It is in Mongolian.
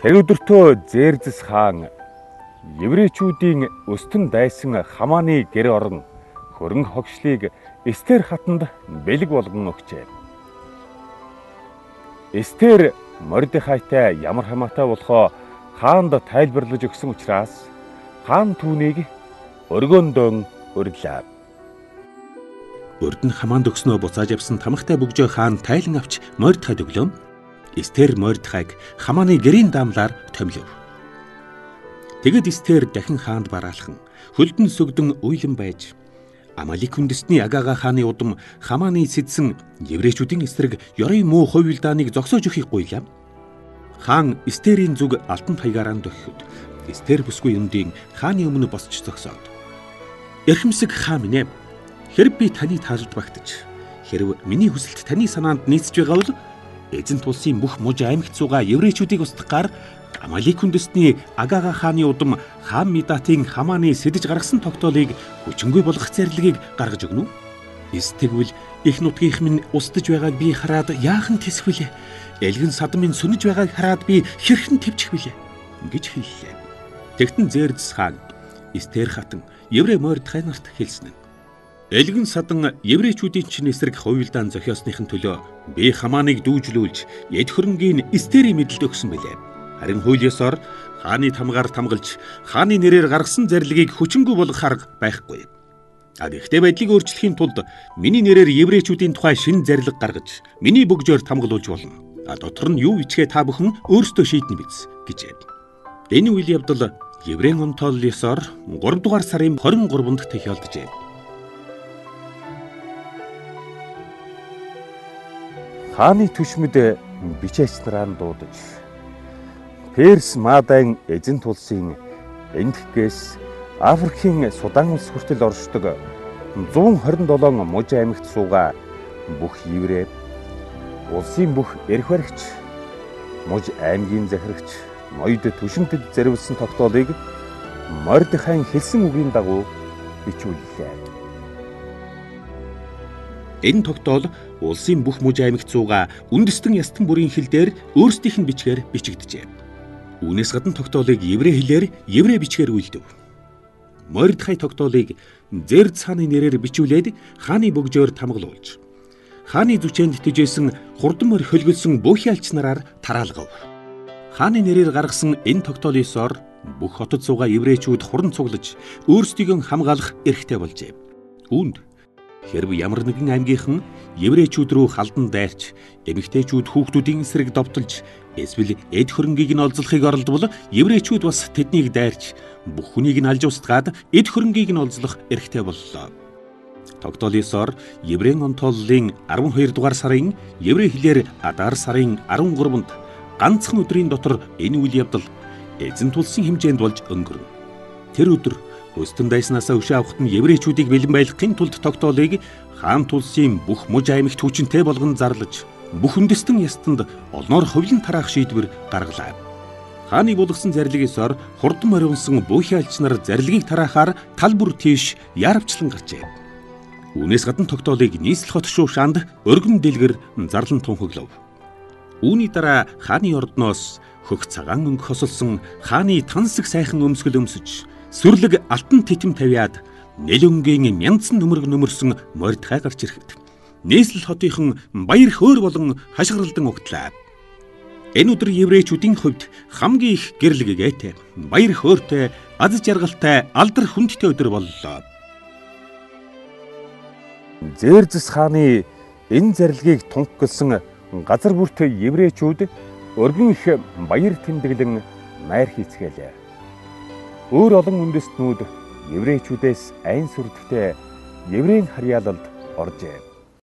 Тэр өдөртөө Зерзес хаан еврейчүүдийн өстөн дайсан Хаманы гэр орон хөрөнгө хогшлыг Эстер хатанд бэлэг болгон өгчээ. Эстер Мордехайтай ямар хамаатай болохоо хаанд тайлбарлаж өгсөн учраас хаан түүнийг өргөөндөөн өргөлөө. Урд нь Хамаанд өгснөө буцааж явсан тамхтай бөгжөө хаан тайлан авч Мордехайд өглөө. Эстер Мордехайг Хаманы гэрийн даамлаар томилов. Тэгэд Эстер дахин хаанд бараалхан хөлдөн сүгдэн уйлан байж Амалик үндэстний Агага хааны удам Хаманы сэдсэн еврейчүүдийн эсрэг ёрын муу хувилдааныг зогсоож өгөхийг гуйлаа. Хаан Эстерийн зүг алтан таягараа дөхөхөд Эстер бүсгүй юмдын хааны өмнө босч зогсоод "Эрхэмсэг хаан минь ээ, хэрв би таны таалд багтаж, хэрв миний хүсэлт таны санаанд нийцж байгаа бол эзэнт улсын бүх муж аймагт суугаа еврейчүүдийг устгахаар Амалик үндэстний Агага хааны удам хаан Медатын Хаманы сэдэж гаргасан тогтоолыг хүчингүй болгох зарлигийг гаргаж өгнө үү? Эс тэгвэл их нутгийнх минь устдаж байгааг би хараад яахан тэсвэлээ? Элгэн садан минь сүнэж байгааг хараад би хэрхэн твчих вүлээ? Гэж хэллээ. Тэгтэн Зерзес хаан Эстер хатан еврей Мордехай нарт хэлсэн нь: "Элгэн садан еврейчүүдийн чинь эсрэг хувилдаан зохиосныхын төлөө би Хаманыг дүүжлүүлж эд хөрөнгийн Эстерийн мэдлэлд өгсөн билээ. Харин хууль ёсоор хааны тамгаар тамгалж хааны нэрээр гаргасан зарлигийг хүчингүй болгох арга байхгүй. Гэхдээ байдлыг өөрчлөхийн тулд миний нэрээр еврейчүүдийн тухай шинэ зарлиг гаргаж миний бөгжөөр тамгалуулж болно. Дотор нь юу ичгээ та бүхэн өөрсдөө шийднэ биз" гэжээ. Энэ үйл явдал еврейн онтоол ёсоор 3 дугаар сарын 23-нд тохиолджээ. Хааны түшмэд бичээч нарaan дуудаж Перс Маадайн эзэнт улсын Эндхгээс Африкийн Судан улс хүртэл оршдог 127 муж аймагт суугаа бүх еврей, улсын бүх эрх баригч, муж аймгийн захирагч, ноёд түшинтэд зориулсан тогтоолыг Мордехайн хэлсэн үгийн дагуу бичүүллээ. Энэ тогтоол улсын бүх муж аймагт суугаа үндэстэн ястан бүрийн хэл дээр өөрсдийнх нь бичгээр бичигджээ. Үүнээс гадна тогтоолыг еврей хэлээр еврей бичгээр үйлдэв. Мордехай тогтоолыг Зерзес хааны нэрээр бичүүлээд хааны бөгжөөр тамгалуулж, хааны зүчээнд тэжээсэн хурдан морь хөлгөлсөн бөөхиалч нараар тараалгав. Хааны нэрээр гаргасан энэ тогтоолын ёсоор бүх хотод суугаа еврейчүүд хуран цуглаж өөрсдийгөө хамгаалах эрхтэй болжээ. Үүнд хэрв ямар нэгэн аймгийнхан еврейчүүд рүү халдан дайрч, эмэгтэйчүүд хүүхдүүдийн эсрэг довтолж, эсвэл эд хөрөнгийг нь олзлохыг оролдвол еврейчүүд бас тэднийг дайрч, бүх хүнийг нь алж устгаад эд хөрөнгийг нь олзлох эрхтэй боллоо. Тогтоолын ёсоор еврейн онтооллын 12 дугаар сарын еврей хэлээр Адар сарын 13-нд ганцхан өдрийн дотор энэ үйл явдал эзэнт улсын хэмжээнд болж өнгөрнө. Тэр өдөр өстөн дайснаасаа өшөө авахт нь еврейчүүдийг бэлэн байлгахын тулд тогтоолыг хаан улсын бүх муж аймагт хүчинтэй болгон зарлаж, бүх үндэстэн ястанд олноор ховлон тараах шийдвэр гаргалаа. Хааны болгосон зарлигийн ёсоор хурдан морь унсан бөөхиалч нар зарлигийг тараахаар тал бүр тийш яарвчлан гарчээ. Үүнээс гадна тогтоолыг нийслэл хот шуушаанд өргөн дэлгэр зарлан тунхаглав. Үүний дараа хааны ордноос хөх цагаан өнгө хосолсон хааны тансаг сайхан өмсгөл өмсөж, сүрлэг алтан титэм тавиад нэлөнгийн мянцсан нөмөрг нөмөрсөн Мордехай гарч ирэхэд нийслэл хотынхан баяр хөөр болон хашгиралдан угтлаа. Энэ өдөр еврейчүүдийн хувьд хамгийн их гэрлэггээтэй, баяр хөөртэй, аз жаргалтай, алдар хүндтэй өдөр боллоо. Зерзес хааны энэ зарлигийг тунхагласан газар бүрт еврейчүүд өргөн их баяр тэмдэглэн найр хийцгээлээ. Өөр олон үндэстнүүд еврейчүүдээс айн сүрдэгтэй еврейн харьяалалд оржээ.